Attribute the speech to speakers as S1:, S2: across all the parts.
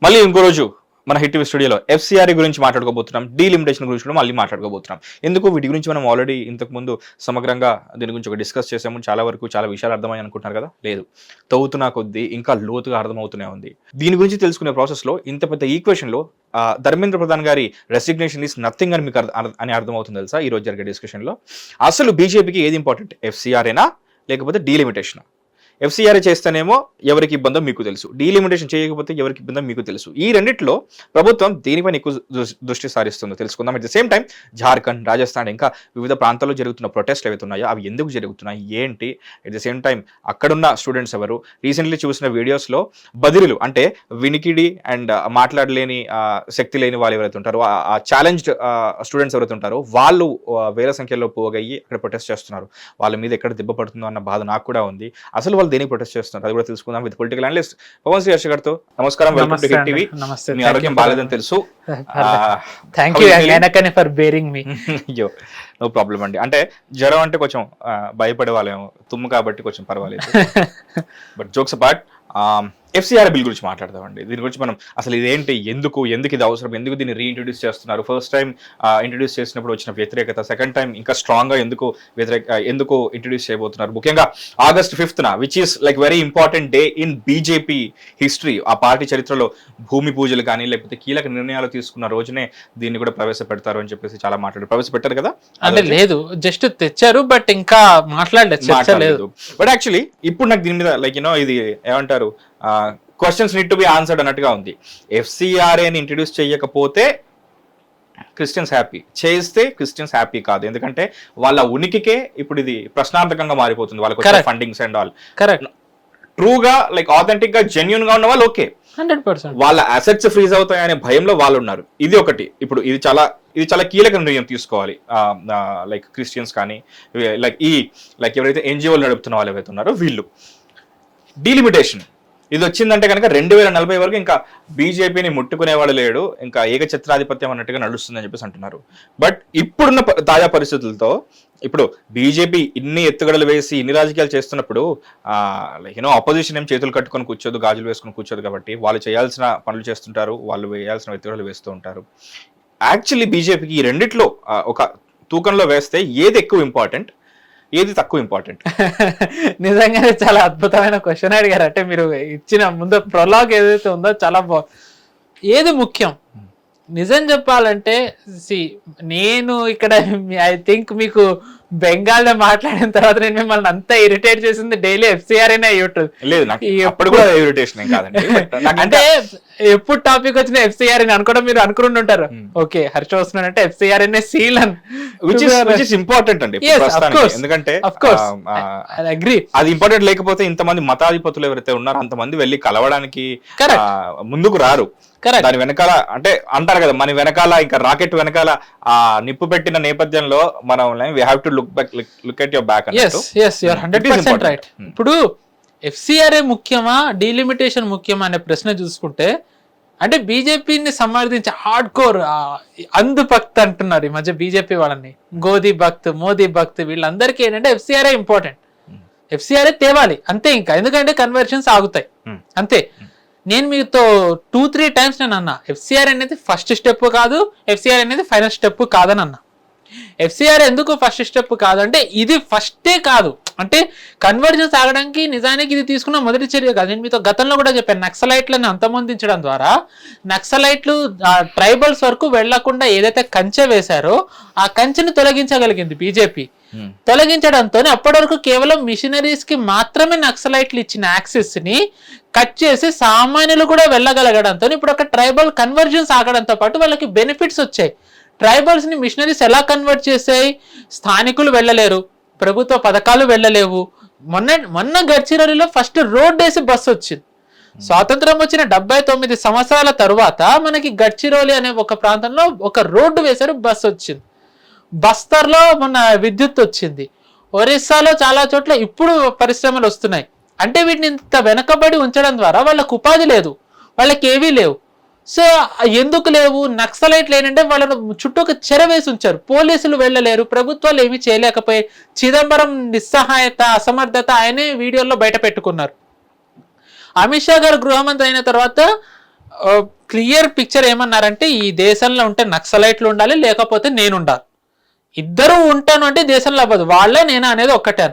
S1: మళ్ళీ ఇంకో రోజు మన హిట్ టీవీ స్టూడియోలో ఎఫ్సిఆర్ గురించి మాట్లాడుకోబోతున్నాం, డీలిమిటేషన్ గురించి కూడా మళ్ళీ మాట్లాడుకోబోతున్నాం. ఎందుకు వీటి గురించి మనం ఆల్రెడీ ఇంతకు ముందు సమగ్రంగా దీని గురించి ఒక డిస్కస్ చేసాము. చాలా వరకు చాలా విషయాలు అర్థమయ్యాయి అనుకుంటున్నారు కదా, లేదు, తవ్వుతున్నా కొద్దీ ఇంకా లోతుగా అర్థమవుతూనే ఉంది. దీని గురించి తెలుసుకునే ప్రాసెస్లో ఇంత పెద్ద ఈక్వేషన్లో ధర్మేంద్ర ప్రధాన్ గారి రెసిగ్నేషన్ ఈస్ నథింగ్ అని మీకు అని అర్థమవుతుంది తెలుసా ఈ రోజు జరిగే డిస్కషన్లో. అసలు బీజేపీకి ఏది ఇంపార్టెంట్, ఎఫ్సిఆర్ఏనా లేకపోతే డీలిమిటేషనా? ఎఫ్సిఆర్ఏ చేస్తేనేమో ఎవరికి ఇబ్బందో మీకు తెలుసు, డీలిమిటేషన్ చేయకపోతే ఎవరికి ఇబ్బందో మీకు తెలుసు. ఈ రెండిట్లో ప్రభుత్వం దేనిపైన ఎక్కువ దృష్టి సారిస్తుందో తెలుసుకుందాం. At the same time Jharkhand, Rajasthan ఇంకా వివిధ ప్రాంతాల్లో జరుగుతున్న ప్రొటెస్ట్లు ఏవైతే ఉన్నాయో అవి ఎందుకు జరుగుతున్నాయి ఏంటి, అట్ ద సేమ్ టైం అక్కడున్న స్టూడెంట్స్ ఎవరు, రీసెంట్లీ చూసిన వీడియోస్లో బదిలీలు అంటే వినికిడి అండ్ మాట్లాడలేని శక్తి లేని వాళ్ళు ఎవరైతే ఉంటారో, ఆ ఛాలెంజ్డ్ స్టూడెంట్స్ ఎవరైతే ఉంటారో వాళ్ళు వేల సంఖ్యలో పోగయ్యి అక్కడ ప్రొటెస్ట్ చేస్తున్నారు. వాళ్ళ మీద ఎక్కడ దెబ్బ పడుతుందో అన్న బాధ నాకు కూడా ఉంది. అసలు వాళ్ళు దేనికి ప్రొటెస్ట్ చేస్తున్నారు అది కూడా తెలుసుకుందాం with political analyst Pavan Shri Harsha గారితో. నమస్కారం, వెల్కమ్ టు హిట్ టీవీ. మీ ఆరోగ్యం బాగాలేదని తెలుసు. నో ప్రాబ్లం అండి. అంటే జ్వరం అంటే కొంచెం భయపడే వాళ్ళేమో, తుమ్ము కాబట్టి కొంచెం పర్వాలేదు. But jokes apart, FCR bill గురించి మాట్లాడదామండి. దీని గురించి మనం అసలు ఇదేంటి, ఎందుకు ఇది అవసరం, ఎందుకు దీన్ని రీఇంట్రడ్యూస్ చేస్తున్నారు, ఫస్ట్ టైం ఇంట్రడ్యూస్ చేసినప్పుడు వచ్చిన వ్యతిరేకత, సెకండ్ టైం ఇంకా స్ట్రాంగ్గా ఎందుకు ఇంట్రడ్యూస్ చేయబోతున్నారు, ముఖ్యంగా August 5th which is like very important day in BJP history. ఆ పార్టీ చరిత్రలో భూమి పూజలు కానీ లేకపోతే కీలక నిర్ణయాలు తీసుకున్న రోజునే దీన్ని కూడా ప్రవేశపెడతారు అని చెప్పేసి చాలా ప్రవేశపెట్టారు కదా.
S2: అంటే లేదు, జస్ట్ తెచ్చారు బట్ ఇంకా మాట్లాడలేదు.
S1: బట్ యాక్చువల్లీ ఇప్పుడు నాకు దీని మీద లైక్ ఇది ఏమంటారు, questions need to be answered అన్నట్టుగా ఉంది. ఎఫ్సిఆర్ఏని ఇంట్రడ్యూస్ చేయకపోతే క్రిస్టియన్స్ హ్యాపీ, చేస్తే క్రిస్టియన్స్ హ్యాపీ కాదు. ఎందుకంటే వాళ్ళ ఉనికికే ఇప్పుడు ఇది ప్రశ్నార్థకంగా మారిపోతుంది. వాళ్ళకి ఫండింగ్స్ అండ్ ఆల్. ట్రూగా లైక్ ఆథెంటిక్ గా జెన్యూన్ గా ఉన్న వాళ్ళు ఓకే,
S2: 100%
S1: వాళ్ళ అసెట్స్ ఫ్రీజ్ అవుతాయనే భయంలో వాళ్ళు ఉన్నారు. ఇది ఒకటి. ఇప్పుడు ఇది చాలా కీలక నిర్ణయం తీసుకోవాలి. లైక్ క్రిస్టియన్స్ కానీ లైక్ ఎవరైతే ఎన్జిఓలు నడుపుతున్న వాళ్ళు ఎవరైతే ఉన్నారో వీళ్ళు. డీలిమిటేషన్ ఇది వచ్చిందంటే కనుక 2040 వరకు ఇంకా బీజేపీని ముట్టుకునేవాడు లేడు, ఇంకా ఏకఛత్రాధిపత్యం అన్నట్టుగా నడుస్తుందని చెప్పేసి అంటున్నారు. బట్ ఇప్పుడున్న తాజా పరిస్థితులతో ఇప్పుడు బీజేపీ ఇన్ని ఎత్తుగడలు వేసి ఇన్ని రాజకీయాలు చేస్తున్నప్పుడు ఆపోజిషన్ ఏం చేతులు కట్టుకొని కూర్చోదు, గాజులు వేసుకొని కూర్చోదు. కాబట్టి వాళ్ళు చేయాల్సిన పనులు చేస్తుంటారు, వాళ్ళు వేయాల్సిన ఎత్తుగడలు వేస్తూ ఉంటారు. యాక్చువల్లీ బీజేపీకి ఈ రెండిట్లో ఒక తూకంలో వేస్తే ఏది ఎక్కువ ఇంపార్టెంట్, ఏది తక్కువ ఇంపార్టెంట్?
S2: నిజంగానే చాలా అద్భుతమైన క్వశ్చన్ అడిగారు. అంటే మీరు ఇచ్చిన ముందు ప్రొలాగ్ ఏదైతే ఉందో చాలా ఏది ముఖ్యం నిజం చెప్పాలంటే, నేను ఇక్కడ ఐ థింక్ మీకు బెంగాల్లో మాట్లాడిన తర్వాత నేను మిమ్మల్ని అంతా ఇరిటేట్ చేసింది డైలీ ఎఫ్సిఆర్ అనే అయ్యుంటుంది. అంటే ఎప్పుడు టాపిక్ వచ్చిన ఎఫ్సిఆర్ అని అనుకోవడం మీరు అనుకుని ఉంటారు. ఓకే, హర్ష వస్తున్నాడంటే ఎఫ్సిఆర్ అనే సీల్
S1: ఇంపార్టెంట్ అండి. ఎందుకంటే అది ఇంపార్టెంట్ లేకపోతే ఇంతమంది మతాధిపతులు ఎవరైతే ఉన్నారో అంతమంది వెళ్ళి కలవడానికి ముందుకు రారు. దాని వెనకాల అంటే అంటారు కదా, మన వెనకాల ఇంకా రాకెట్ వెనకాల ఆ నిప్పు పెట్టిన నేపథ్యంలో మనం we have to look at your back.
S2: ఇప్పుడు ఎఫ్సిఆర్ఏ ముఖ్యమా డీలిమిటేషన్ ముఖ్యమా అనే ప్రశ్న చూసుకుంటే, అంటే బీజేపీని సమర్థించే హార్డ్ కోర్ అంధు భక్త్ అంటున్నారు ఈ మధ్య బీజేపీ వాళ్ళని, గోదీ భక్త్, మోదీ భక్త్, వీళ్ళందరికీ ఏంటంటే ఎఫ్సిఆర్ఏ ఇంపార్టెంట్, ఎఫ్సిఆర్ఏ తేవాలి అంతే. ఇంకా ఎందుకంటే కన్వర్షన్స్ ఆగుతాయి అంతే. నేను మీతో 2-3 times నేను అన్నా ఎఫ్సిఆర్ అనేది ఫస్ట్ స్టెప్ కాదు, ఎఫ్సిఆర్ అనేది ఫైనల్ స్టెప్ కాదని అన్నా. ఎఫ్సిఆర్ ఎందుకు ఫస్ట్ స్టెప్ కాదు అంటే ఇది ఫస్టే కాదు, అంటే కన్వర్జెన్స్ ఆగడానికి నిజానికి ఇది తీసుకున్న మొదటి చర్య కాదు. నేను మీతో గతంలో కూడా చెప్పాను, నక్సలైట్లను అంతమొందించడం ద్వారా నక్సలైట్లు ట్రైబల్స్ వరకు వెళ్లకుండా ఏదైతే కంచె వేశారో ఆ కంచెని తొలగించగలిగింది బీజేపీ. తొలగించడంతో అప్పటి వరకు కేవలం మిషనరీస్ కి మాత్రమే నక్సలైట్లు ఇచ్చిన యాక్సెస్ ని కట్ చేసి సామాన్యులు కూడా వెళ్ళగలగడంతో ఇప్పుడు ఒక ట్రైబల్ కన్వర్జెన్స్ ఆగడంతో పాటు వాళ్ళకి బెనిఫిట్స్ వచ్చాయి. ట్రైబల్స్ ని మిషనరీస్ ఎలా కన్వర్ట్ చేసాయి, స్థానికులు వెళ్ళలేరు, ప్రభుత్వ పథకాలు వెళ్ళలేవు. మొన్న గడ్చిరోలిలో ఫస్ట్ రోడ్ వేసి బస్సు వచ్చింది. స్వాతంత్రం వచ్చిన 79 సంవత్సరాల తరువాత మనకి గడ్చిరోలి అనే ఒక ప్రాంతంలో ఒక రోడ్డు వేశారు, బస్సు వచ్చింది. బస్తర్లో మొన్న విద్యుత్ వచ్చింది. ఒరిస్సాలో చాలా చోట్ల ఇప్పుడు పరిశ్రమలు వస్తున్నాయి. అంటే వీటిని ఇంత వెనకబడి ఉంచడం ద్వారా వాళ్ళకు ఉపాధి లేదు, వాళ్ళకి ఏవీ లేవు. సో ఎందుకు లేవు, నక్సలైట్లు ఏంటంటే వాళ్ళను చుట్టూ ఒక చెర వేసి ఉంచారు, పోలీసులు వెళ్ళలేరు, ప్రభుత్వాలు ఏమీ చేయలేకపోయాయి. చిదంబరం నిస్సహాయత, అసమర్థత ఆయనే వీడియోలో బయట పెట్టుకున్నారు. అమిత్ షా గారు గృహమంత్రి అయిన తర్వాత క్లియర్ పిక్చర్ ఏమన్నారంటే ఈ దేశంలో ఉంటే నక్సలైట్లు ఉండాలి, లేకపోతే నేను ఉండాలి. ఇద్దరు ఉంటాను అంటే దేశంలో అవ్వదు, వాళ్ళే నేను అనేది ఒక్కటే.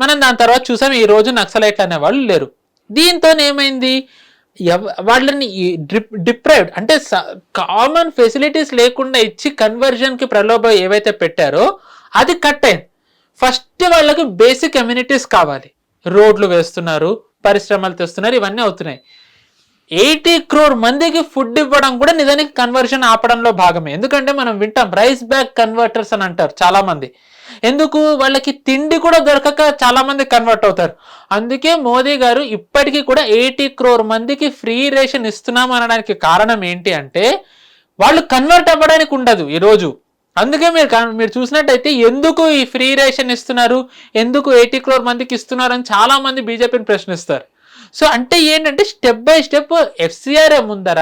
S2: మనం దాని తర్వాత చూసాం ఈ రోజు నక్సలైట్లు అనేవాళ్ళు లేరు. దీంతో ఏమైంది, వాళ్ళని డిప్రైవ్డ్ అంటే కామన్ ఫెసిలిటీస్ లేకుండా ఇచ్చి కన్వర్జన్ కి ప్రలోభం ఏవైతే పెట్టారో అది కట్ అయింది. ఫస్ట్ వాళ్ళకి బేసిక్ అమ్యూనిటీస్ కావాలి, రోడ్లు వేస్తున్నారు, పరిశ్రమలు తెస్తున్నారు, ఇవన్నీ అవుతున్నాయి. 80 crore మందికి ఫుడ్ ఇవ్వడం కూడా నిజానికి కన్వర్షన్ ఆపడంలో భాగమే. ఎందుకంటే మనం వింటాం రైస్ బ్యాగ్ కన్వర్టర్స్ అని అంటారు చాలా మంది. ఎందుకు, వాళ్ళకి తిండి కూడా దొరకక చాలా మంది కన్వర్ట్ అవుతారు. అందుకే మోదీ గారు ఇప్పటికీ కూడా 80 crore మందికి ఫ్రీ రేషన్ ఇస్తున్నాం అనడానికి కారణం ఏంటి అంటే వాళ్ళు కన్వర్ట్ అవ్వడానికి ఉండదు ఈరోజు. అందుకే మీరు చూసినట్టయితే ఎందుకు ఈ ఫ్రీ రేషన్ ఇస్తున్నారు, ఎందుకు 80 crore మందికి ఇస్తున్నారు అని చాలా మంది బీజేపీని ప్రశ్నిస్తారు. సో అంటే ఏంటంటే స్టెప్ బై స్టెప్ ఎఫ్సిఆర్ఏ ముందర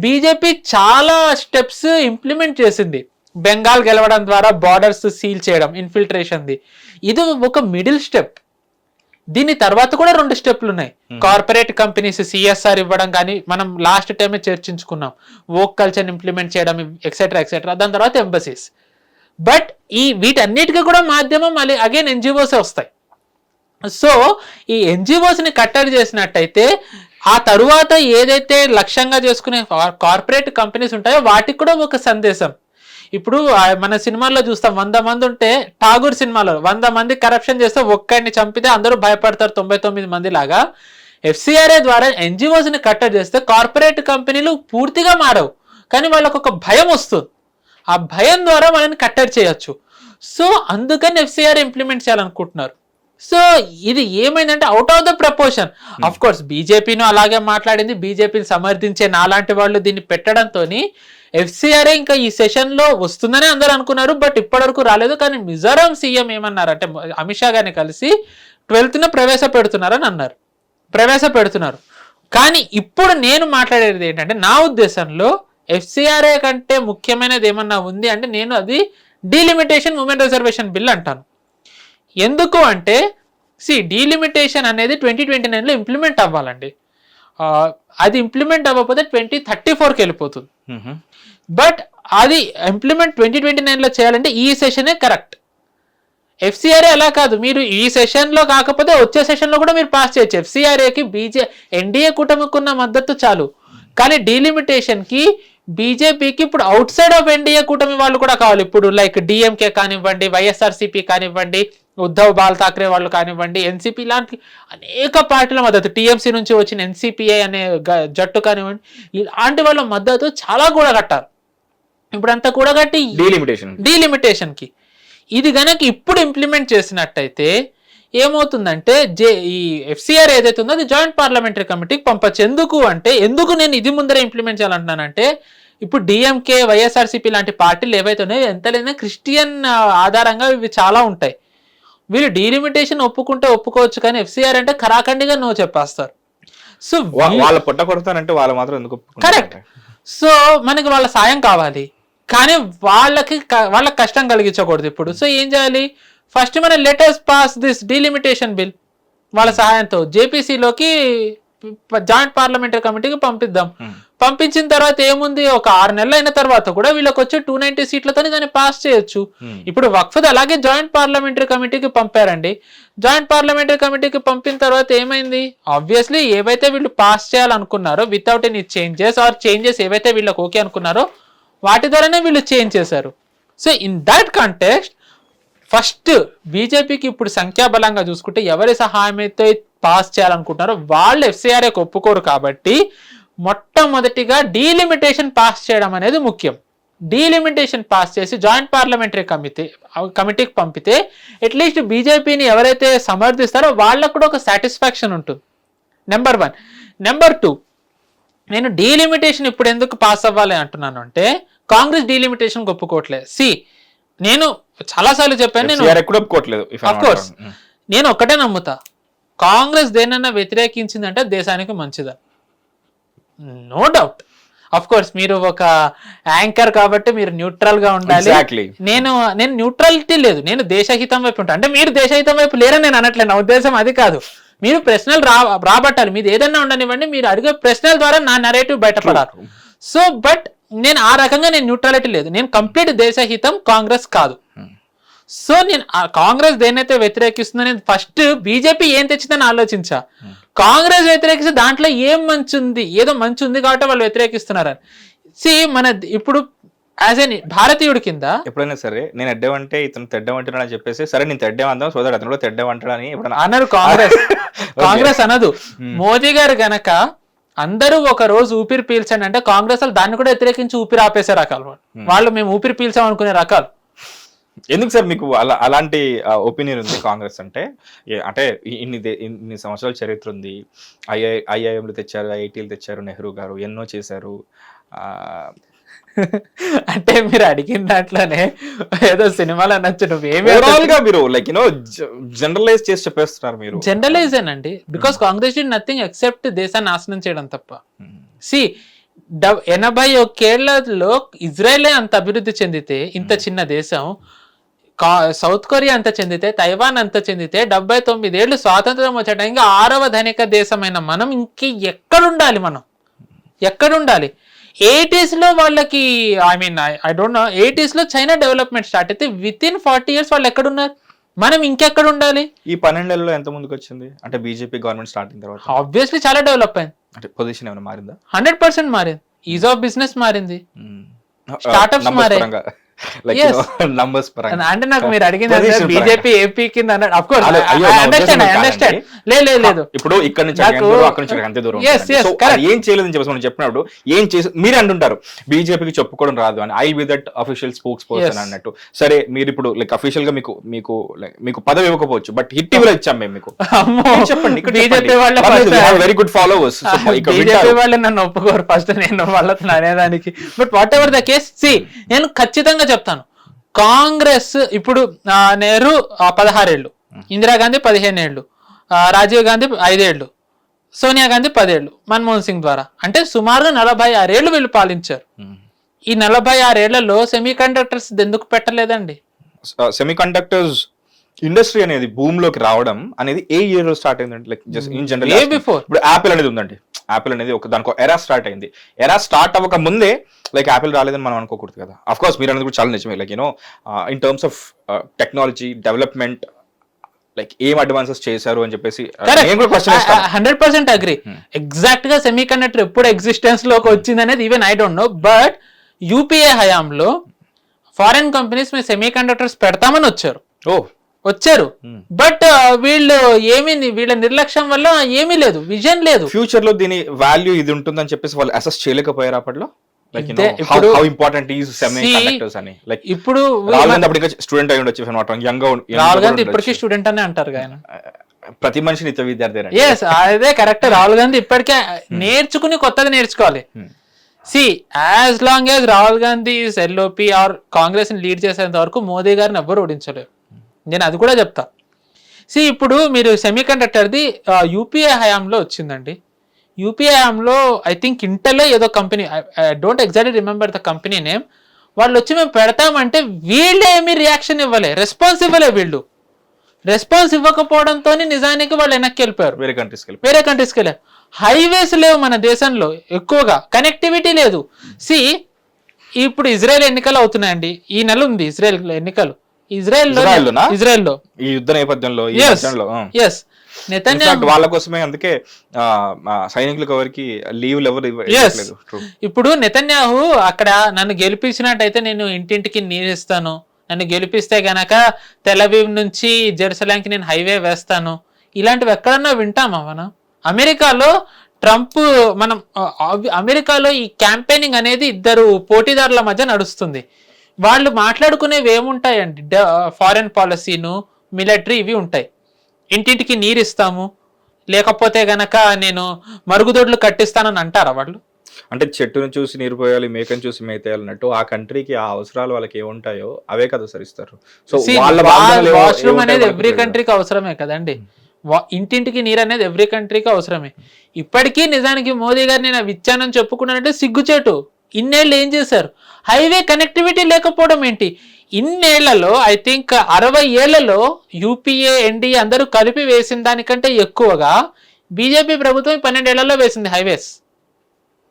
S2: బీజేపీ చాలా స్టెప్స్ ఇంప్లిమెంట్ చేసింది. బెంగాల్ గెలవడం ద్వారా బార్డర్స్ సీల్ చేయడం, ఇన్ఫిల్ట్రేషన్ది, ఇది ఒక మిడిల్ స్టెప్. దీని తర్వాత కూడా 2 స్టెప్లు ఉన్నాయి. కార్పొరేట్ కంపెనీస్ సిఎస్ఆర్ ఇవ్వడం కానీ, మనం లాస్ట్ టైమే చర్చించుకున్నాం, వోక్ కల్చర్ ఇంప్లిమెంట్ చేయడం, ఎక్సెట్రా ఎక్సెట్రా. దాని తర్వాత ఎంబసీస్. బట్ వీటన్నిటికీ కూడా మాధ్యమం మళ్ళీ అగైన్ ఎన్జిఓసే వస్తాయి. సో ఈ ఎన్జిఓస్ని కట్టడి చేసినట్టయితే ఆ తరువాత ఏదైతే లక్ష్యంగా చేసుకునే కార్పొరేట్ కంపెనీస్ ఉంటాయో వాటికి కూడా ఒక సందేశం. ఇప్పుడు మన సినిమాల్లో చూస్తాం, 100 మంది ఉంటే ఠాగూర్ సినిమాలో 100 మంది కరప్షన్ చేస్తే ఒక్కడిని చంపితే అందరూ భయపడతారు 99 మంది లాగా. ఎఫ్సిఆర్ఏ ద్వారా ఎన్జిఓస్ని కట్టడి చేస్తే కార్పొరేట్ కంపెనీలు పూర్తిగా మారవు, కానీ వాళ్ళకు ఒక భయం వస్తుంది. ఆ భయం ద్వారా వాళ్ళని కట్టడి చేయొచ్చు. సో అందుకని ఎఫ్సిఆర్ ఇంప్లిమెంట్ చేయాలనుకుంటున్నారు. సో ఇది ఏమైందంటే out of the proportion. Of course బీజేపీను అలాగే మాట్లాడింది, బీజేపీని సమర్థించే నాలాంటి వాళ్ళు దీన్ని పెట్టడంతో ఎఫ్సిఆర్ఏ ఇంకా ఈ సెషన్ లో వస్తుందని అందరూ అనుకున్నారు. బట్ ఇప్పటివరకు రాలేదు. కానీ మిజోరాం సీఎం ఏమన్నారంటే అమిత్ షా గారిని కలిసి 12న ప్రవేశపెడుతున్నారని అన్నారు. ప్రవేశపెడుతున్నారు. కానీ ఇప్పుడు నేను మాట్లాడేది ఏంటంటే నా ఉద్దేశంలో ఎఫ్సిఆర్ఏ కంటే ముఖ్యమైనది ఏమన్నా ఉంది అంటే నేను అది డీలిమిటేషన్ ఉమెన్ రిజర్వేషన్ బిల్ అంటాను. ఎందుకు అంటే డీలిమిటేషన్ అనేది 2029లో ఇంప్లిమెంట్ అవ్వాలండి. అది ఇంప్లిమెంట్ అవ్వకపోతే 2034కి వెళ్ళిపోతుంది. బట్ అది ఇంప్లిమెంట్ 2029లో చేయాలంటే ఈ సెషనే కరెక్ట్. ఎఫ్సిఆర్ఏ అలా కాదు, మీరు ఈ సెషన్లో కాకపోతే వచ్చే సెషన్లో కూడా మీరు పాస్ చేయొచ్చు. ఎఫ్సిఆర్ఏకి ఎన్డీఏ కూటమికి ఉన్న మద్దతు చాలు. కానీ డీలిమిటేషన్కి బీజేపీకి ఇప్పుడు అవుట్ సైడ్ ఆఫ్ ఎన్డీఏ కూటమి వాళ్ళు కూడా కావాలి. ఇప్పుడు లైక్ డిఎంకే కానివ్వండి, వైఎస్ఆర్సీపీ కానివ్వండి, ఉద్ధవ్ బాల్ ఠాక్రే వాళ్ళు కానివ్వండి, ఎన్సీపీ లాంటి అనేక పార్టీల మద్దతు, టీఎంసీ నుంచి వచ్చిన ఎన్సీపీఐ అనే జట్టు కానివ్వండి, ఇలాంటి వాళ్ళ మద్దతు చాలా కూడగట్టారు. ఇప్పుడంతా కూడగట్టి డీలిమిటేషన్కి ఇది గనక ఇప్పుడు ఇంప్లిమెంట్ చేసినట్టయితే ఏమవుతుందంటే ఈ ఎఫ్సిఆర్ ఏదైతే ఉందో అది జాయింట్ పార్లమెంటరీ కమిటీకి పంపచ్చు. ఎందుకు నేను ఇది ముందరే ఇంప్లిమెంట్ చేయాలంటున్నానంటే ఇప్పుడు డిఎంకే, వైఎస్ఆర్సీపీ లాంటి పార్టీలు ఏవైతే ఉన్నాయో ఎంతలైనా క్రిస్టియన్ ఆధారంగా ఇవి చాలా ఉంటాయి. వీళ్ళు డీలిమిటేషన్ ఒప్పుకోవచ్చు, కానీ ఎఫ్సిఆర్ అంటే ఖరాఖండిగా నో చెప్పేస్తారు. సో
S1: వాళ్ళ పొట్ట కొడతానంటే వాళ్ళు మాత్రం ఎందుకు?
S2: కరెక్ట్. సో మనకి వాళ్ళ సాయం కావాలి, కానీ వాళ్ళకి కష్టం కలిగించకూడదు ఇప్పుడు. సో ఏం చేయాలి, ఫస్ట్ మన letters pass this delimitation bill వాళ్ళ సహాయంతో జేపీసీలోకి జాయింట్ పార్లమెంటరీ కమిటీకి పంపిద్దాం. పంపించిన తర్వాత ఏముంది, ఒక 6 నెలలు అయిన తర్వాత కూడా వీళ్ళకి వచ్చే 290 సీట్లతో దాన్ని పాస్ చేయొచ్చు. ఇప్పుడు వక్ఫ్ అలాగే జాయింట్ పార్లమెంటరీ కమిటీకి పంపారండి. జాయింట్ పార్లమెంటరీ కమిటీకి పంపిన తర్వాత ఏమైంది, ఆబ్వియస్లీ ఏవైతే వీళ్ళు పాస్ చేయాలనుకున్నారో వితౌట్ ఎనీ చేంజెస్ ఏవైతే వీళ్ళకి ఓకే అనుకున్నారో వాటి ద్వారానే వీళ్ళు చేంజ్ చేశారు. So in that context first బీజేపీకి ఇప్పుడు సంఖ్యాబలంగా చూసుకుంటే ఎవరి సహాయం అయితే పాస్ చేయాలనుకుంటున్నారో వాళ్ళు ఎఫ్సిఆర్ఏకి ఒప్పుకోరు. కాబట్టి మొట్టమొదటిగా డీలిమిటేషన్ పాస్ చేయడం అనేది ముఖ్యం. డీలిమిటేషన్ పాస్ చేసి జాయింట్ పార్లమెంటరీ కమిటీకి పంపితే అట్లీస్ట్ బీజేపీని ఎవరైతే సమర్థిస్తారో వాళ్ళకు కూడా ఒక సాటిస్ఫాక్షన్ ఉంటుంది. నెంబర్ 1. నెంబర్ 2, నేను డీలిమిటేషన్ ఇప్పుడు ఎందుకు పాస్ అవ్వాలి అంటున్నాను అంటే కాంగ్రెస్ డీలిమిటేషన్ ఒప్పుకోవట్లేదు. నేను చాలాసార్లు చెప్పాను, నేను ఒక్కటే నమ్ముతా, కాంగ్రెస్ దేనన్నా వ్యతిరేకించిందంటే దేశానికి మంచిదని. No doubt. అఫ్ కోర్స్ మీరు ఒక యాంకర్ కాబట్టి మీరు న్యూట్రల్ గా ఉండాలి. నేను న్యూట్రాలిటీ లేదు, నేను దేశహితం వైపు ఉంటాను. అంటే మీరు దేశహితం వైపు లేరని నేను అనట్లేదు, నా ఉద్దేశం అది కాదు. మీరు ప్రశ్నలు రాబట్టాలి, మీది ఏదైనా ఉండనివ్వండి, మీరు అడిగే ప్రశ్నల ద్వారా నా నెరేటివ్ బయటపడాలి. సో బట్ నేను ఆ రకంగా నేను న్యూట్రాలిటీ లేదు, నేను కంప్లీట్ దేశహితం, కాంగ్రెస్ కాదు. సో నేను కాంగ్రెస్ దేనైతే వ్యతిరేకిస్తుందో నేను ఫస్ట్ బీజేపీ ఏం తెచ్చిందని ఆలోచించా. కాంగ్రెస్ వ్యతిరేకిస్తే దాంట్లో ఏం మంచి ఉంది, ఏదో మంచి ఉంది కాబట్టి వాళ్ళు వ్యతిరేకిస్తున్నారని. మన ఇప్పుడు యాజ్ ఎ భారతీయుడి కింద
S1: ఎప్పుడైనా సరే నేను ఎడ్డమంటే ఇతను తెడ్డమంటాడని చెప్పేసి సరే నేను తెడ్డమందాం సోదరు అతను కూడా తెడ్డమంటాడని ఎప్పుడైనా
S2: అన్నారు కాంగ్రెస్ అనదు. మోదీ గారు గనక అందరూ ఒక రోజు ఊపిరి పీల్చండి అంటే కాంగ్రెస్ వాళ్ళు దాన్ని కూడా వ్యతిరేకించి ఊపిరి ఆపేసే రకాలు వాళ్ళు. మేము ఊపిరి పీల్చాం అనుకునే రకాలు.
S1: ఎందుకు సార్ మీకు అలాంటి ఒపీనియన్ ఉంది కాంగ్రెస్ అంటే? అంటే ఇన్ని సంవత్సరాల చరిత్ర ఉంది, ఐఐఎంలు తెచ్చారు, ఐఐటీలు తెచ్చారు, నెహ్రూ గారు ఎన్నో చేశారు.
S2: అంటే మీరు అడిగిన దాంట్లోనే ఏదో సినిమాలు అనొచ్చు, నువ్వేమి
S1: మీరు లైక్ యూనో జనరలైజ్ చేసి చెప్పేస్తున్నారు మీరు.
S2: జనరలైజ్ అండి, because Congress did nothing except దేశాన్ని నాశనం చేయడం తప్ప. 81 ఇజ్రాయెల్ అంత అభివృద్ధి చెందితే, ఇంత చిన్న దేశం, సౌత్ కొరియా అంత చెందితే, తైవాన్ అంత చెందితే, 79 ఏళ్ళు స్వాతంత్రం వచ్చేటానికి 6వ ధనిక దేశమైన మనం ఇంక ఎక్కడుండాలి? మనం ఎక్కడుండాలి? 80s లో వాళ్ళకి ఐ డోంట్ నో, 80s లో చైనా డెవలప్మెంట్ స్టార్ట్ అయితే విత్ ఇన్ 40 years వాళ్ళు ఎక్కడున్నారు? మనం ఇంకెక్కడ ఉండాలి?
S1: ఈ 12 ఏళ్లలో ఎంత ముందుకు వచ్చింది అంటే బీజేపీ గవర్నమెంట్ స్టార్ట్ అయిన తర్వాత?
S2: ఆబ్వియస్లీ చాలా డెవలప్ అయింది.
S1: అంటే పొజిషన్ ఏమైనా మారిందా?
S2: 100% మారింది. ఈజ్ ఆఫ్ బిజినెస్ మారింది, స్టార్ట్అప్స్ మారాయి. అంటే నాకు మీరు అడిగింది బీజేపీ ఏపీ కింద అఫ్ కోర్స్ అండర్స్టాండ్. లేదు
S1: ఇప్పుడు ఇక్కడ నుంచి అంతే దూరం ఏం చేయలేదని చెప్పేసి మనం చెప్పినప్పుడు ఏం చేసి మీరు అంటుంటారు బీజేపీకి చెప్పుకోవడం రాదు అని. I be that official spokes person అన్నట్టు. సరే మీరు ఇప్పుడు లైక్ అఫీషియల్ గా మీకు పదవి ఇవ్వకపోవచ్చు, బట్ హిట్ టీవీలో ఇచ్చాం మేము మీకు. చెప్పండి,
S2: బీజేపీ వాళ్ళు
S1: వెరీ గుడ్ ఫాలోవర్స్.
S2: బీజేపీ వాళ్ళు నన్ను ఒప్పుకోరు ఫస్ట్ నేను వాళ్ళతో అనేదానికి. But what ever the case, నేను ఖచ్చితంగా చెప్తాను, కాంగ్రెస్ ఇప్పుడు నెహ్రూ 16 ఏళ్ళు, ఇందిరాగాంధీ 15 ఏళ్ళు, రాజీవ్ గాంధీ 5 ఏళ్ళు, సోనియా గాంధీ 10 ఏళ్ళు, మన్మోహన్ సింగ్ ద్వారా అంటే సుమారుగా 46 ఏళ్ళు వీళ్ళు పాలించారు. ఈ 46 ఏళ్లలో సెమీ కండక్టర్స్ ఎందుకు పెట్టలేదండి?
S1: సెమీ కండక్టర్స్ ఇండస్ట్రీ అనేది భూమిలోకి రావడం అనేది ఏ ఇయర్ లో స్టార్ట్ అయిందండి? లైక్ జస్ట్ ఇన్ జనరల్ ఇప్పుడు యాపిల్ అనేది ఉందండి, యాపిల్ అనేది దానికి ఎరా స్టార్ట్ అయింది. ఎరా స్టార్ట్ అవ్వక ముందే లైక్ యాపిల్ రాలేదని మనం అనుకోకూడదు కదా. అఫ్ కోర్స్ మీరు అనేది కూడా చాలా నిజమే. Like you know in terms of technology development like ఏం అడ్వాన్సెస్ చేశారు అని చెప్పేసి
S2: 100% అగ్రీ. ఎగ్జాక్ట్ గా సెమీ కండక్టర్ ఎప్పుడు ఎగ్జిస్టెన్స్ లోకి వచ్చింది అనేది even I don't know. But UPA హయాంలో ఫారెన్ కంపెనీస్ మేము సెమీ కండక్టర్స్ పెడతామని వచ్చారు. బట్ వీళ్ళ నిర్లక్ష్యం వల్ల ఏమీ లేదు, విజన్ లేదు.
S1: ఫ్యూచర్ లో దీని వాల్యూ ఇది ఉంటుందని చెప్పేసి వాళ్ళు అసెస్ చేయలేకపోయారు అప్పట్లో. ఇప్పుడు స్టూడెంట్ అయి ఉండొచ్చు,
S2: రాహుల్ గాంధీ ఇప్పటికీ స్టూడెంట్ అనే అంటారు ఆయన.
S1: ప్రతి మనిషి నిత్య విద్యార్థి.
S2: అదే కరెక్ట్. రాహుల్ గాంధీ ఇప్పటికే నేర్చుకుని కొత్తగా నేర్చుకోవాలి. As long as Rahul Gandhi LOP or Congress ని లీడ్ చేసేంత వరకు మోదీ గారిని ఎవ్వరు ఓడించలేరు. నేను అది కూడా చెప్తా. ఇప్పుడు మీరు సెమీ కండక్టర్ది యూపీఏ హయాంలో వచ్చిందండి. యూపీఏ హయాంలో ఐ థింక్ ఇంటెల్లో ఏదో company, I don't exactly remember the company name, వాళ్ళు వచ్చి మేము పెడతామంటే వీళ్ళు ఏమీ రియాక్షన్ ఇవ్వలే, రెస్పాన్స్ ఇవ్వలే. వీళ్ళు రెస్పాన్స్ ఇవ్వకపోవడంతో నిజానికి వాళ్ళు వెనక్కి వెళ్ళిపోయారు, వేరే కంట్రీస్కి వెళ్ళారు. హైవేస్ లేవు మన దేశంలో, ఎక్కువగా కనెక్టివిటీ లేదు. ఇప్పుడు ఇజ్రాయెల్ ఎన్నికలు అవుతున్నాయండి, ఈ నెల ఉంది ఇజ్రాయెల్ ఎన్నికలు. ఇజ్రాయెల్లో
S1: ఈ యుద్ధ నేపథ్యంలో వాళ్ళ కోసమే అందుకే సైనికులకు ఎవరికి లీవ్లు ఎవరు ఇవ్వలేదు.
S2: ఇప్పుడు నెతన్యాహు అక్కడ నన్ను గెలిపించినట్టయితే నేను ఇంటింటికి నీరిస్తాను, నన్ను గెలిపిస్తే గనక తెలవీవ్ నుంచి జెరూసలేంకి నేను హైవే వేస్తాను, ఇలాంటివి ఎక్కడన్నా వింటామా మనం? అమెరికాలో ట్రంప్ అమెరికాలో ఈ క్యాంపెయినింగ్ అనేది ఇద్దరు పోటీదారుల మధ్య నడుస్తుంది. వాళ్ళు మాట్లాడుకునేవి ఏముంటాయండి? ఫారెన్ పాలసీను, మిలిటరీ ఇవి ఉంటాయి. ఇంటింటికి నీరు ఇస్తాము, లేకపోతే గనక నేను మరుగుదొడ్లు కట్టిస్తానని అంటారా వాళ్ళు?
S1: అంటే చెట్టును చూసి నీరు పోయాలి, మేకను చూసి మేతేయాలన్నట్టు ఆ కంట్రీకి ఆ అవసరాలు వాళ్ళకి ఏముంటాయో అవే కదా సరిస్తారు. సో
S2: వాష్రూమ్ అనేది ఎవ్రీ కంట్రీకి అవసరమే కదండి. ఇంటింటికి నీరు అనేది ఎవ్రీ కంట్రీకి అవసరమే. ఇప్పటికీ నిజానికి మోదీ గారు నేను అవి ఇచ్చానని చెప్పుకున్నానంటే సిగ్గుచేటు. ఇన్నేళ్ళు ఏం చేశారు? హైవే కనెక్టివిటీ లేకపోవడం ఏంటి? ఇన్నేళ్లలో ఐ థింక్ 60 ఏళ్లలో యూపీఏ ఎన్డీఏ అందరూ కలిపి వేసిన దానికంటే ఎక్కువగా బీజేపీ ప్రభుత్వం 12 ఏళ్లలో వేసింది హైవేస్.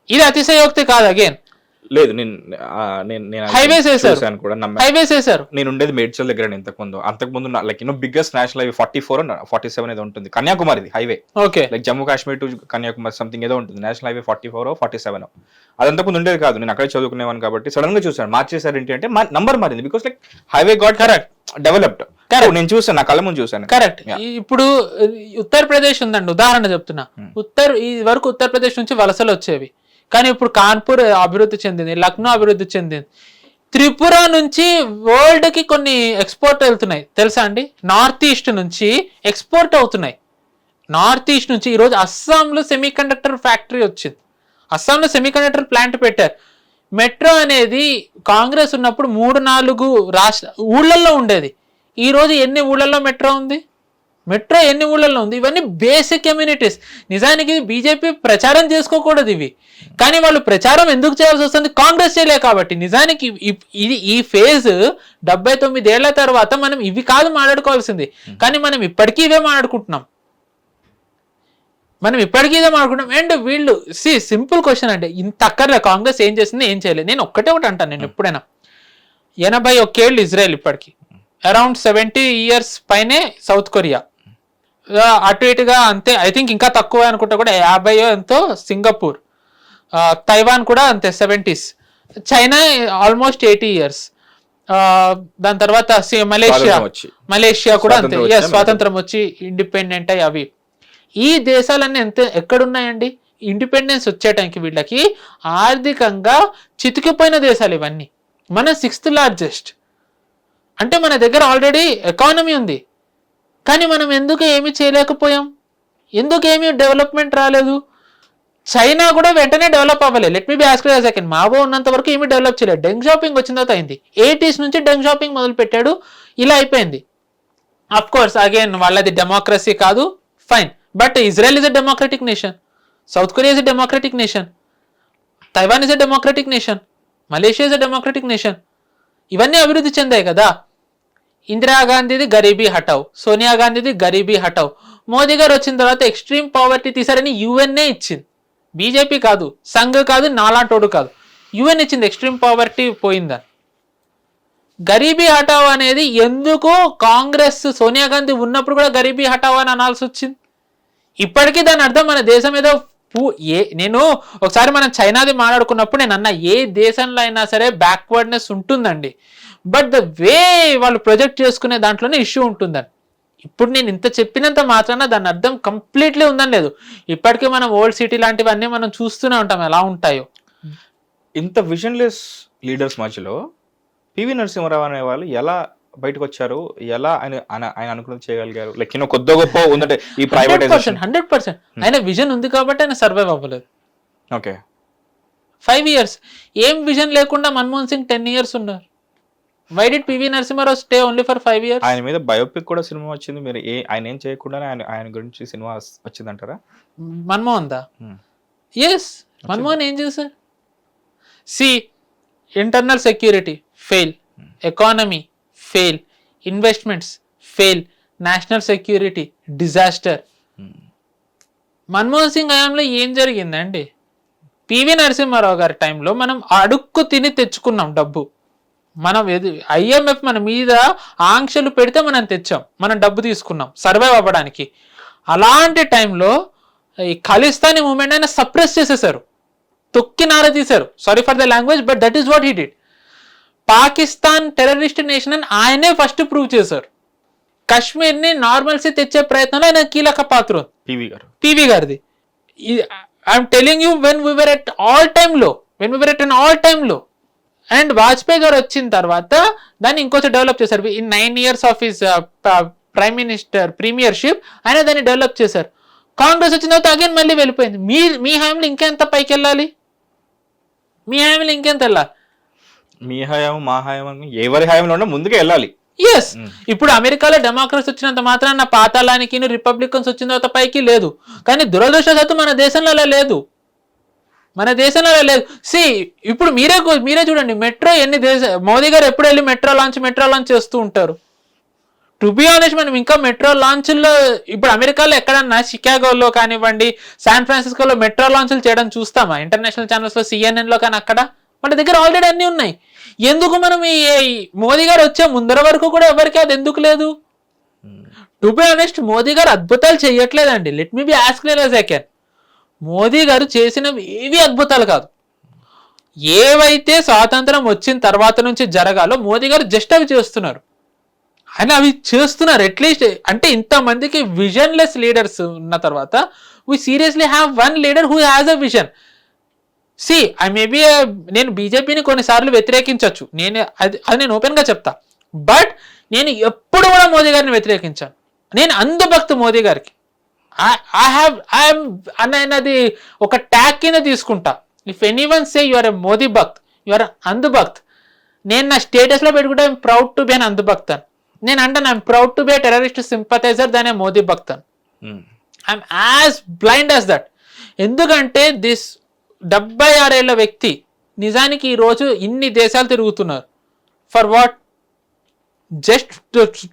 S2: ఇది అతిశయోక్తి కాదు. అగైన్
S1: లేదు,
S2: హైవేస్ వేశారు,
S1: కూడా
S2: హైవేస్ వేశారు.
S1: నేను ఉండేది మేడ్చల్ దగ్గర అంతకుముందు లైక్ బిగ్గెస్ట్ నేషనల్ హైవే 44 47 ఏదో ఉంటుంది, కన్యాకుమారిది highway.
S2: Okay,
S1: like Jammu Kashmir to Kanyakumari something ఏదో ఉంటుంది, నేషనల్ హైవే 44 47. అది అంతకుముందు ఉండేది కాదు, నేను అక్కడే చదువుకునేవాను కాబట్టి సడన్ గా చూసాను మార్చేసారు ఏంటి అంటే నంబర్ మారింది. Because like highway got
S2: correct
S1: developed. నేను చూసాను, నా కళ్ళ ముందు చూసాను.
S2: కరెక్ట్. ఇప్పుడు ఉత్తరప్రదేశ్ ఉందండి, ఉదాహరణ చెప్తున్నా. ఈ వరకు ఉత్తరప్రదేశ్ నుంచి వలసలు వచ్చేవి, కానీ ఇప్పుడు కాన్పూర్ అభివృద్ధి చెందింది, లక్నో అభివృద్ధి చెందింది. త్రిపుర నుంచి వరల్డ్ కి కొన్ని ఎక్స్పోర్ట్ వెళ్తున్నాయి తెలుసా అండి? నార్త్ ఈస్ట్ నుంచి ఎక్స్పోర్ట్ అవుతున్నాయి. నార్త్ ఈస్ట్ నుంచి ఈరోజు అస్సాంలో సెమీ కండక్టర్ ఫ్యాక్టరీ వచ్చింది, అస్సాంలో సెమీ కండక్టర్ ప్లాంట్ పెట్టారు. మెట్రో అనేది కాంగ్రెస్ ఉన్నప్పుడు 3-4 రాష్ట్ర ఊళ్ళల్లో ఉండేది. ఈ రోజు ఎన్ని ఊళ్ళల్లో మెట్రో ఉంది? మెట్రో ఎన్ని ఊళ్ళల్లో ఉంది? ఇవన్నీ బేసిక్ కమ్యూనిటీస్. నిజానికి బీజేపీ ప్రచారం చేసుకోకూడదు ఇవి, కానీ వాళ్ళు ప్రచారం ఎందుకు చేయాల్సి వస్తుంది? కాంగ్రెస్ చేయలే కాబట్టి. నిజానికి ఇది ఈ ఫేజ్ 79 ఏళ్ల తర్వాత మనం ఇవి కాదు మాట్లాడుకోవాల్సింది, కానీ మనం ఇప్పటికీ ఇవే మాట్లాడుకుంటున్నాం. అండ్ వీళ్ళు సింపుల్ క్వశ్చన్ అంటే ఇంత అక్కర్లే కాంగ్రెస్ ఏం చేసింది ఏం చేయలేదు. నేను ఒకటే అంటాను, నేను ఎప్పుడైనా 81 ఏళ్ళు ఇజ్రాయెల్, ఇప్పటికి అరౌండ్ 70 years పైనే సౌత్ కొరియా, అటు ఇటుగా అంతే. ఐ థింక్ ఇంకా తక్కువ అనుకుంటా కూడా 50 ఎంతో సింగపూర్, తైవాన్ కూడా అంతే 70s, చైనా ఆల్మోస్ట్ 80 years, దాని తర్వాత మలేషియా కూడా అంతే, స్వాతంత్రం వచ్చి ఇండిపెండెంట్ అయ్యి అవి. ఈ దేశాలన్నీ ఎక్కడున్నాయండి? ఇండిపెండెన్స్ వచ్చేటానికి వీళ్ళకి ఆర్థికంగా చితికిపోయిన దేశాలు ఇవన్నీ. మన 6th largest అంటే మన దగ్గర ఆల్రెడీ ఎకానమీ ఉంది, కానీ మనం ఎందుకు ఏమీ చేయలేకపోయాం? ఎందుకు ఏమీ డెవలప్మెంట్ రాలేదు? చైనా కూడా వెంటనే డెవలప్ అవ్వలేదు. Let me be ask you second. Mao ఉన్నంత వరకు ఏమీ డెవలప్ చేయలేదు. డెంగ్ షాపింగ్ వచ్చిన తర్వాత అయింది. 80s నుంచి డెంగ్ షాపింగ్ మొదలు పెట్టాడు, ఇలా అయిపోయింది. అఫ్ కోర్స్ అగైన్ వాళ్ళది డెమోక్రసీ కాదు, fine, but Israel is a democratic nation, south Korea is a democratic nation, Taiwan is a democratic nation, Malaysia is a democratic nation. ఇవన్నీ అభివృద్ధి చెందాయి కదా. ఇందిరాగాంధీది గరీబీ హటావ్, సోనియా గాంధీది గరీబీ హటావ్. మోదీ గారు వచ్చిన తర్వాత ఎక్స్ట్రీమ్ పావర్టీ తీసారని యుఎన్ఏ ఇచ్చింది, బీజేపీ కాదు, సంఘ్ కాదు, నాలాంటోడు కాదు, యుఎన్ ఇచ్చింది ఎక్స్ట్రీమ్ పావర్టీ పోయిందని. గరీబీ హటావ్ అనేది ఎందుకు కాంగ్రెస్ సోనియా గాంధీ ఉన్నప్పుడు కూడా గరీబీ హటావ్ అని అనాల్సి వచ్చింది? ఇప్పటికీ దాని అర్థం మన దేశం ఏదో నేను ఒకసారి మనం చైనాది మాట్లాడుకున్నప్పుడు నేను అన్నా, ఏ దేశంలో అయినా సరే బ్యాక్వర్డ్నెస్ ఉంటుందండి, బట్ ద వే వాళ్ళు ప్రొజెక్ట్ చేసుకునే దాంట్లోనే ఇష్యూ ఉంటుందని. ఇప్పుడు నేను ఇంత చెప్పినంత మాత్రాన దాని అర్థం కంప్లీట్లీ ఉందని లేదు. ఇప్పటికీ మనం ఓల్డ్ సిటీ లాంటివన్నీ మనం చూస్తూనే ఉంటాం ఎలా ఉంటాయో.
S1: ఇంత విజన్లెస్ లీడర్స్ మధ్యలో పివి నరసింహారావు అనే వాళ్ళు ఎలా బయటకు వచ్చారు, ఎలా ఆయన అనుకున్నది చేయగలిగారు? లైక్ కొద్ది గొప్ప ఉందంటే ఈ ప్రైవేటైజేషన్
S2: 100% ఆయన విజన్ ఉంది కాబట్టి ఆయన సర్వైవ్ అవ్వలేదు.
S1: ఓకే,
S2: 5 years ఏం విజన్ లేకుండా మన్మోహన్ సింగ్ 10 years ఉన్నారు. Why did PV Narasimha Rao stay only for 5 years?
S1: ఆయన మీద బయోపిక్ కూడా సినిమా వచ్చింది, మీరు ఆయన ఏం చేయకుండానే ఆయన గురించి సినిమా వచ్చిందంటారా?
S2: మన్మోహన్ దా? ఎస్, మన్మోహన్ ఏం చేశారు? Internal security fail, economy fail, investments fail, national security disaster. Manmohan Singh హయాంలో ఏం జరిగిందండి? పివి నరసింహారావు గారి టైంలో మనం అడుక్కు తిని తెచ్చుకున్నాం డబ్బు. మనం IMF మన మీద ఆంక్షలు పెడితే మనం తెచ్చాం, మనం డబ్బు తీసుకున్నాం సర్వైవ్ అవ్వడానికి. అలాంటి టైంలో ఈ ఖలిస్తానీ మూమెంట్ అయినా సప్రెస్ చేసేసారు, తొక్కి నార తీశారు. Sorry for the language, but that is what he did. Pakistan terrorist nation అని ఆయనే ఫస్ట్ ప్రూవ్ చేశారు. కాశ్మీర్ని నార్మల్సీ తెచ్చే ప్రయత్నంలో ఆయన కీలక పాత్ర పివి గారిది. I'm telling you, when we were at all time లో, అండ్ వాజ్పేయి గారు వచ్చిన తర్వాత దాన్ని ఇంకొంచెం డెవలప్ చేశారు. In 9 years of his premiership ఆయన దాన్ని డెవలప్ చేశారు. కాంగ్రెస్ వచ్చిన తర్వాత అగైన్ మళ్ళీ వెళ్ళిపోయింది. మీ హయాంలో ఇంకెంత పైకి వెళ్ళాలి? మీ హయాంలో ఇంకెంత వెళ్ళాలి?
S1: మీ హయాం మా హయాం ఎవరి హయాంలో ముందుకే వెళ్ళాలి.
S2: ఎస్, ఇప్పుడు అమెరికాలో డెమోక్రసీ వచ్చినంత మాత్రాన పాతాళానికి రిపబ్లికన్స్ వచ్చిన తర్వాత పైకి లేదు, కానీ దురదృష్టవశాత్తు మన దేశంలో అలా లేదు. మన దేశంలో లేదు. ఇప్పుడు మీరే చూడండి, మెట్రో మోదీ గారు ఎప్పుడు వెళ్ళి మెట్రో లాంచ్ చేస్తూ ఉంటారు. టు బి ఆనెస్ట్, మనం ఇంకా మెట్రో లాంచ్లో ఇప్పుడు అమెరికాలో ఎక్కడన్నా షికాగోలో కానివ్వండి, శాన్ ఫ్రాన్సిస్కోలో మెట్రో లాంచ్లు చేయడం చూస్తామా? ఇంటర్నేషనల్ ఛానల్స్లో, CNN లో కానీ అక్కడ మన దగ్గర ఆల్రెడీ అన్నీ ఉన్నాయి. ఎందుకు మనం ఈ మోదీ గారు వచ్చే ముందర వరకు కూడా ఎవరికి అది ఎందుకు లేదు? టు బి ఆనెస్ట్, మోదీ గారు అద్భుతాలు చేయట్లేదండి. Let me be as clear as I can. Modi గారు చేసినవి ఏవి అద్భుతాలు కాదు. ఏవైతే స్వాతంత్రం వచ్చిన తర్వాత నుంచి జరగాలో మోదీ గారు జస్ట్ అవి చేస్తున్నారు. ఆయన అవి చేస్తున్నారు. అట్లీస్ట్ అంటే ఇంతమందికి విజన్లెస్ లీడర్స్ ఉన్న తర్వాత we seriously have one leader who has a vision. నేను బీజేపీని కొన్నిసార్లు వ్యతిరేకించవచ్చు, అది నేను ఓపెన్ గా చెప్తా. బట్ నేను ఎప్పుడు కూడా మోదీ గారిని వ్యతిరేకించాను. నేను అంధభక్తు మోదీ గారికి. అది ఒక ట్యాగ్ కింద తీసుకుంటా. If anyone say you are a Modi bhakt, you are andhbhakt. నేను నా స్టేటస్ లో పెట్టుకుంటే I'm proud to be an andhbhakt అని. నేను అంటాను I'm proud to be a terrorist sympathiser than a Modi bhakt అని. I'm as blind as that. ఎందుకంటే 76 ఏళ్ల వ్యక్తి నిజానికి ఈరోజు ఇన్ని దేశాలు తిరుగుతున్నారు. For what? Just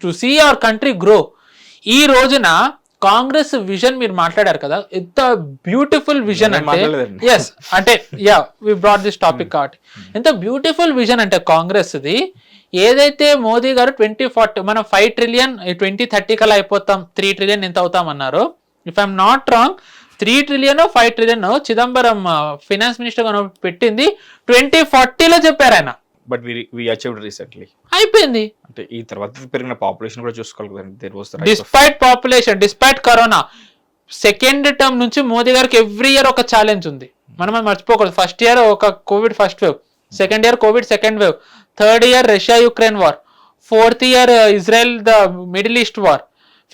S2: to see our country grow. ఈ రోజున కాంగ్రెస్ విజన్ మీరు మాట్లాడారు కదా, ఎంత బ్యూటిఫుల్ విజన్ అంటే, ఎస్ అంటే వి బ్రాట్ దిస్ టాపిక్ కాబట్టి, ఎంత బ్యూటిఫుల్ విజన్ అంటే కాంగ్రెస్ది. ఏదైతే మోదీ గారు 2040 మనం 5 ట్రిలియన్ 2030 కల్లా అయిపోతాం, 3 ట్రిలియన్ ఎంత అవుతాం అన్నారు. If I'm not wrong 3 trillion 5 trillion Chidambaram finance minister గా పెట్టింది 2040లో చెప్పారు ఆయన.
S1: But we achieved recently.
S2: అయిపోయింది.
S1: అంటే ఈ తర్వాత పెరిగిన పాపులేషన్ కూడా చూసుకోవాలి కదండి.
S2: Despite population, despite corona, second term నుంచి మోదీ గారికి ఎవ్రీ ఇయర్ ఒక ఛాలెంజ్ ఉంది. మనం మర్చిపోకూడదు. ఫస్ట్ ఇయర్ ఒక Covid first wave, second year Covid second wave, third year Russia Ukraine war, fourth year Israel the Middle East war,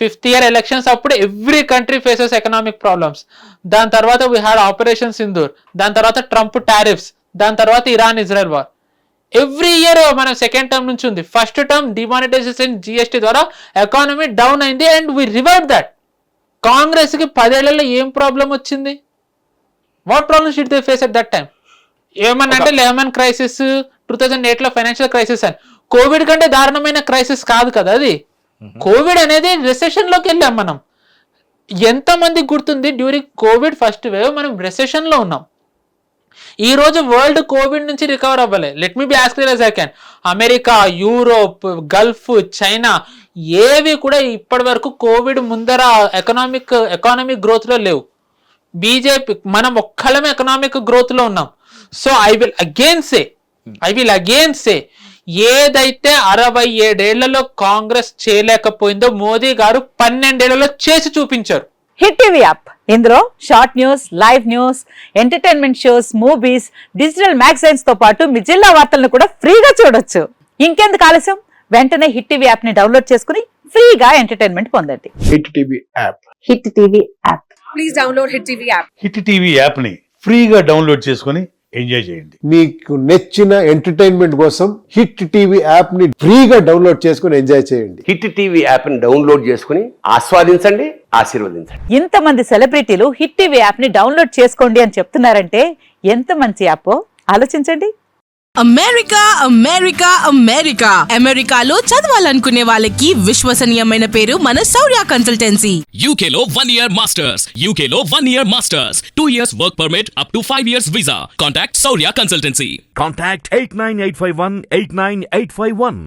S2: fifth year elections. అప్పుడు every country faces economic problems. దాని తర్వాత we had operation Sindoor, దాని తర్వాత Trump tariffs, దాని తర్వాత Iran Israel war. Every year మన second term నుంచి ఉంది. ఫస్ట్ టర్మ్ డిమానిటైజేషన్ GST ద్వారా ఎకానమీ డౌన్ అయింది and we revert that. Congress కి 10 ఏళ్లలో ఏం ప్రాబ్లం వచ్చింది? What problems did they face at that time? ఏమన్నా అంటే లెమన్ క్రైసిస్, 2008లో ఫైనాన్షియల్ క్రైసిస్ అని. కోవిడ్ కంటే దారుణమైన క్రైసిస్ కాదు కదా అది. కోవిడ్ అనేది రిసెషన్ లోకి వెళ్ళాం మనం. ఎంతమందికి గుర్తుంది డ్యూరింగ్ కోవిడ్ ఫస్ట్ వేవ్ మనం రిసెషన్ లో ఉన్నాం. ఈ రోజు వరల్డ్ కోవిడ్ నుంచి రికవర్ అవ్వలే. Let me be as clear as I can. America, Europe, Gulf, China ఏవి కూడా ఇప్పటి వరకు కోవిడ్ ముందర ఎకానమిక్ గ్రోత్ లో లేవు. బీజేపీ మనం ఒక్కళ్ళమే ఎకనామిక్ గ్రోత్ లో ఉన్నాం. సో ఐ విల్ అగైన్ సే ఏదైతే 67 ఏళ్లలో కాంగ్రెస్ చేయలేకపోయిందో మోదీ గారు 12 ఏళ్లలో చేసి చూపించారు.
S3: హిట్ టీవీ యాప్, ఇందులో short news, live news, entertainment shows, movies, digital magazines తో పాటు మీ జిల్లా వార్తలను కూడా ఫ్రీగా చూడొచ్చు. ఇంకెందుకు ఆలస్యం? వెంటనే హిట్ టీవీ యాప్ ని డౌన్లోడ్ చేసుకుని ఫ్రీగా ఎంటర్టైన్మెంట్ పొందండి.
S4: Hit TV app.
S3: Hit TV app.
S5: Please download hit TV app.
S4: Hit TV app ని ఫ్రీగా డౌన్లోడ్ చేసుకుని ఎంజాయ్ చేయండి.
S6: మీకు నచ్చిన ఎంటర్టైన్మెంట్ కోసం హిట్ టీవీ యాప్ ని ఫ్రీగా డౌన్లోడ్ చేసుకుని ఎంజాయ్ చేయండి.
S7: హిట్ టీవీ యాప్ ని డౌన్లోడ్ చేసుకుని ఆస్వాదించండి, ఆశీర్వదించండి.
S3: ఇంతమంది సెలబ్రిటీలు హిట్ టీవీ యాప్ ని డౌన్లోడ్ చేసుకోండి అని చెప్తున్నారంటే ఎంత మంచి యాప్ ఆలోచించండి.
S8: అమెరికాలో చదవాలనుకునే వాళ్ళకి విశ్వసనీయమైన పేరు మన శౌర్య కన్సల్టెన్సీ.
S9: UK లో 1 year masters, UK లో 1 year masters, 2 years work permit up to 5 years visa. Contact Saurya Consultancy.
S10: Contact 89851 89851.